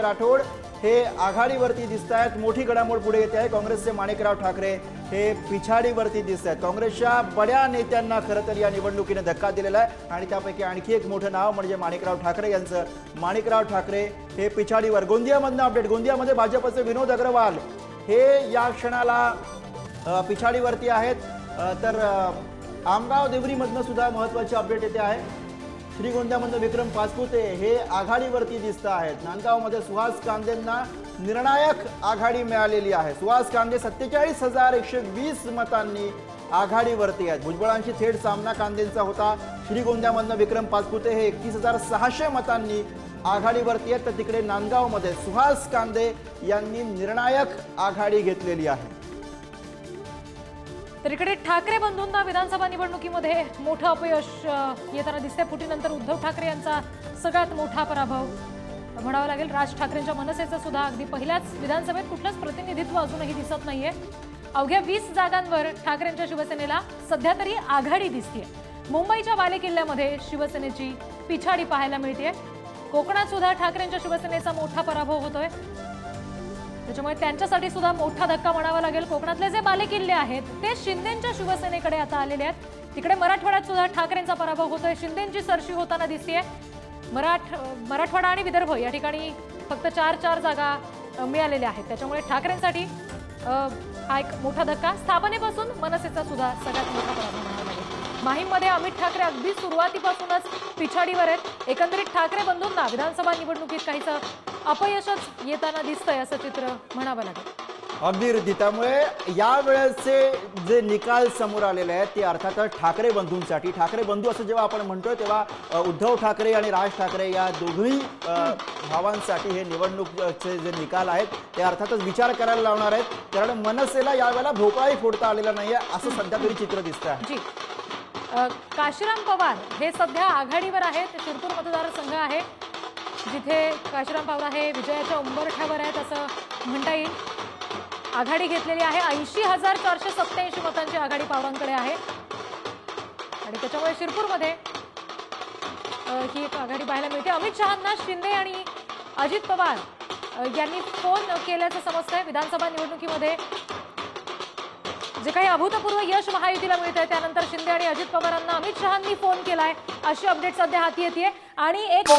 राठोड हे आघाडीवरती दिसत आहेत। मोठी घडामोड पुढे येते आहे। काँग्रेसचे माणिकराव ठाकरे हे पिछाडीवरती दिसत आहेत। काँग्रेसच्या बड्या नेत्यांना खरं तर या निवडणुकीने धक्का दिलेला आहे आणि त्यापैकी आणखी एक मोठं नाव म्हणजे माणिकराव ठाकरे यांचं। माणिकराव ठाकरे हे पिछाडीवर। गोंदियामधनं अपडेट। गोंदियामध्ये भाजपचे विनोद अग्रवाल हे या क्षणाला पिछाडीवरती आहेत। तर आमगाव देवरीमधनं सुद्धा महत्त्वाची अपडेट येते आहे। श्रीगोंद्यामधनं विक्रम पाचपुते हे आघाडीवरती दिसत आहेत। नांदगावमध्ये सुहास कांदेंना निर्णायक आघाडी मिळालेली आहे। सुहास कांदे 47,120 मतांनी आघाडीवरती आहेत। भुजबळांशी थेट सामना कांदेंचा होता। श्रीगोंद्यामधनं विक्रम पाचपुते हे 31,600 मतांनी आघाडीवरती आहेत। तर तिकडे नांदगावमध्ये सुहास कांदे यांनी निर्णायक आघाडी घेतलेली आहे। तर इकडे ठाकरे बंधूंना विधानसभा निवडणुकीमध्ये मोठं अपयश येताना दिसते। फुटीनंतर उद्धव ठाकरे यांचा सगळ्यात मोठा पराभव म्हणावा लागेल। राज ठाकरेंच्या मनसेचं सुद्धा अगदी पहिल्याच विधानसभेत कुठलंच प्रतिनिधित्व अजूनही दिसत नाहीये। अवघ्या 20 जागांवर ठाकरेंच्या शिवसेनेला सध्या तरी आघाडी दिसतेय। मुंबईच्या बालेकिल्ल्यामध्ये शिवसेनेची पिछाडी पाहायला मिळतेय। कोकणात सुद्धा ठाकरेंच्या शिवसेनेचा मोठा पराभव होतोय। त्याच्यामुळे त्यांच्यासाठी सुद्धा मोठा धक्का म्हणावा लागेल। कोकणातले जे बालेकिल्ले आहेत ते शिंदेंच्या शिवसेनेकडे आता आलेले आहेत। तिकडे मराठवाड्यात सुद्धा ठाकरेंचा पराभव होतोय। शिंदेंची सरशी होताना दिसतेय। मराठवाडा आणि विदर्भ या ठिकाणी फक्त 4 जागा मिळालेल्या आहेत। त्याच्यामुळे ठाकरेंसाठी हा एक मोठा धक्का। स्थापनेपासून मनसेचा सुद्धा सगळ्यात मोठा पराभव म्हणावा लागेल। माहीममध्ये अमित ठाकरे अगदी सुरुवातीपासूनच पिछाडीवर आहेत। एकंदरीत ठाकरे बंधूंना विधानसभा निवडणुकीत काहीसं अपयशच येताना दिसतंय असं चित्र म्हणावं लागेल। अगदी रिद्धी। त्यामुळे यावेळेचे जे निकाल समोर आलेले आहेत ते अर्थातच ठाकरे बंधूंसाठी। ठाकरे बंधू असं जेव्हा आपण म्हणतोय तेव्हा उद्धव ठाकरे आणि राज ठाकरे या दोघी भावांसाठी हे निवडणुकीचे जे निकाल आहेत ते अर्थातच विचार करायला लावणार आहेत। कारण मनसेला यावेळेला भोपळाही फोडता आलेला नाहीये असं सध्या तरी चित्र दिसतंय। काशीराम पवार हे सध्या आघाडीवर आहेत। शिरपूर मतदारसंघ आहे जिथे काशीराम पवार हे विजयाच्या उंबरठ्यावर आहेत असं म्हणता येईल। आघाडी घेतलेली आहे। 80,487 मतांची आघाडी पवारांकडे आहे आणि त्याच्यामुळे शिरपूरमध्ये ही एक आघाडी पाहायला मिळते। अमित शहांना शिंदे आणि अजित पवार यांनी फोन केल्याचं समजतंय। विधानसभा निवडणुकीमध्ये जे काही अभूतपूर्व यश महायुतीला मिळतंय त्यानंतर शिंदे आणि अजित पवारांना अमित शहांनी फोन केलाय अशी अपडेट सध्या हाती येते। आणि एक